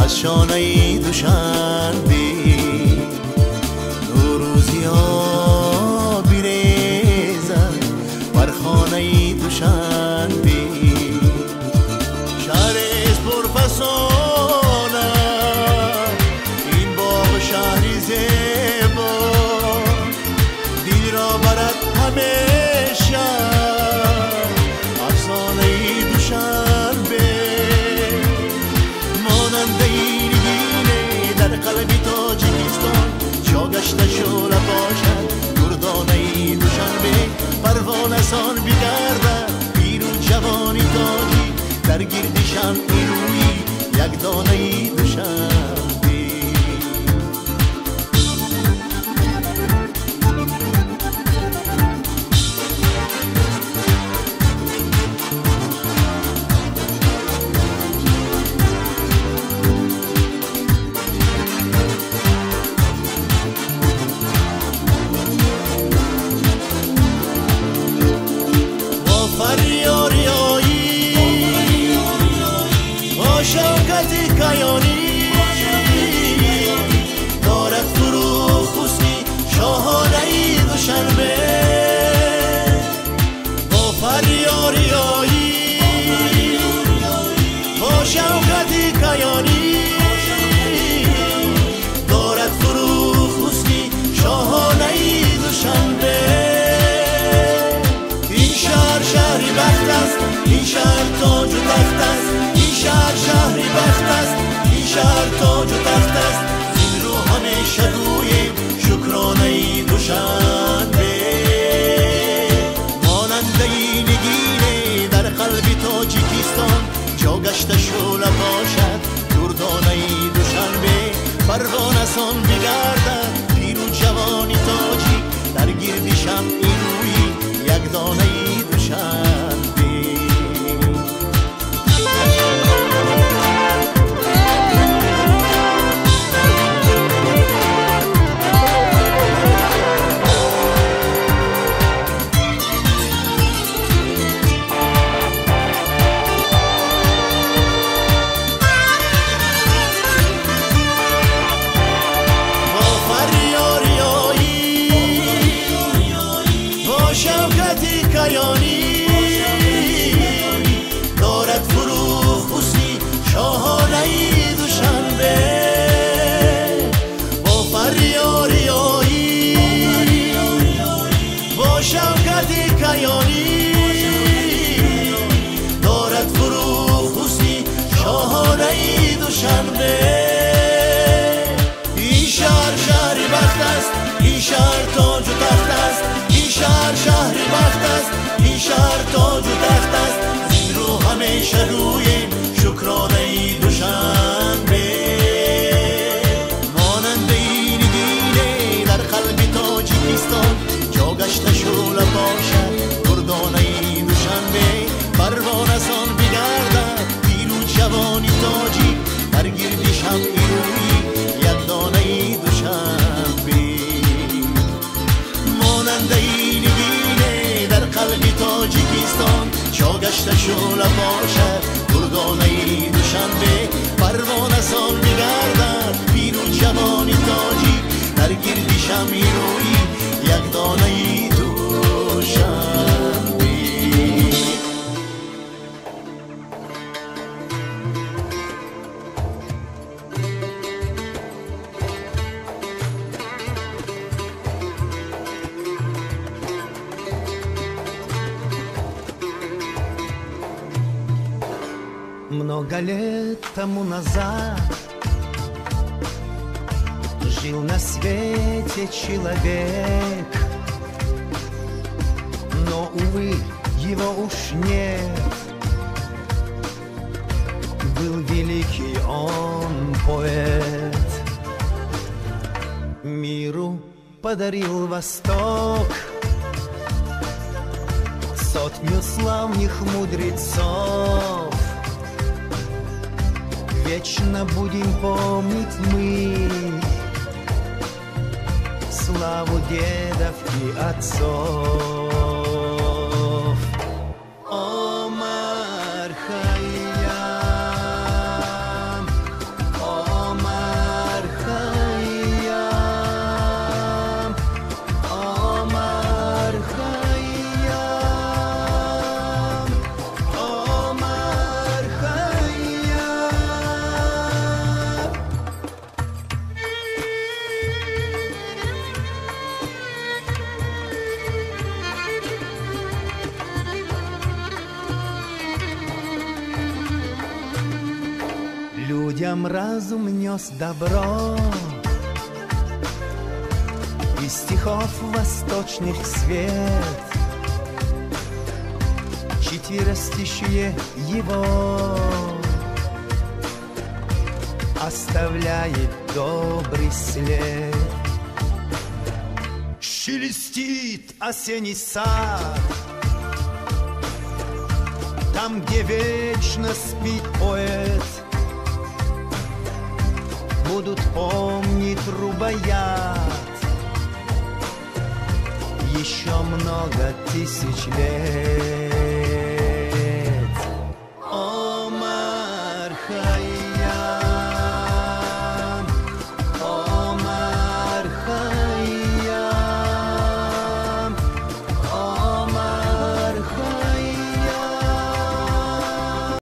از شانه دوشنبه نوروزی ها بیریزن بر خانه دوشنبه شهر پرفسانه این باغ شهری زیبا دل را برد همیشه افسانه دوشنبه ماننده نگینه در قلب تاجیکستان جا گشته شعله باشد دردانه دوشنبه پروانه سان بگردد پیرو جوانی تاجی در گردشم ایروی یک دانه دوشنبه دارد فروغ حسنی شاهانه دوشنبه با فریاریایی با شوکتی کیانی دارد فروغ حسنی شاهانه دوشنبه این شهر شهری بخت است این شهر تاج و تخت است این شهر شهری بخت است این شهر تاج و تخت است این رو همیشه روی شکرانه دوشنبه ماننده نگینه در قلب تاجیکستان جا گشته شعله باشد دردانه دوشنبه پروانه سان بگردد پیرو جوانی تاجی در گردشم ایروی یک دانه دوشنبه دارد فروغ حسنی شاهانه دوشنبه با فریاریایی با شوکتی کیانی دارد فروغ حسنی شاهانه دوشنبه این شهر شهری بخت است این شهر تاج و تخت است این شهر شهری بخت است این شهر تاج و تخت است این رو همیشه روی شکرانه دوشنبه ماننده نگینه در قلب تاجیکستان جا گشته شعله باشد دردانه دوشنبه پروانه سان بگردد پیرو جوانی تاجی در گردشم ایروی یک دانه دوشنبه ماننده نگینه در قلب تاجیکستان جا گشته شعله باشد دردانه دوشنبه پروانه سان بگردد پیرو جوانی تاجی در گردشم ایروی یک دانه دوشنبه Много лет тому назад жил на свете человек, но, увы, его уж нет. Был великий он поэт, миру подарил Восток, сотню славных мудрецов. Вечно будем помнить мы славу дедов и отцов. Омар Хайям, людям разум нес добро, из стихов восточных свет, четверостишие его оставляет добрый след. Шелестит осенний сад, там, где вечно спит поэт, будут помнить рубаят еще много тысяч лет. Омар Хайям.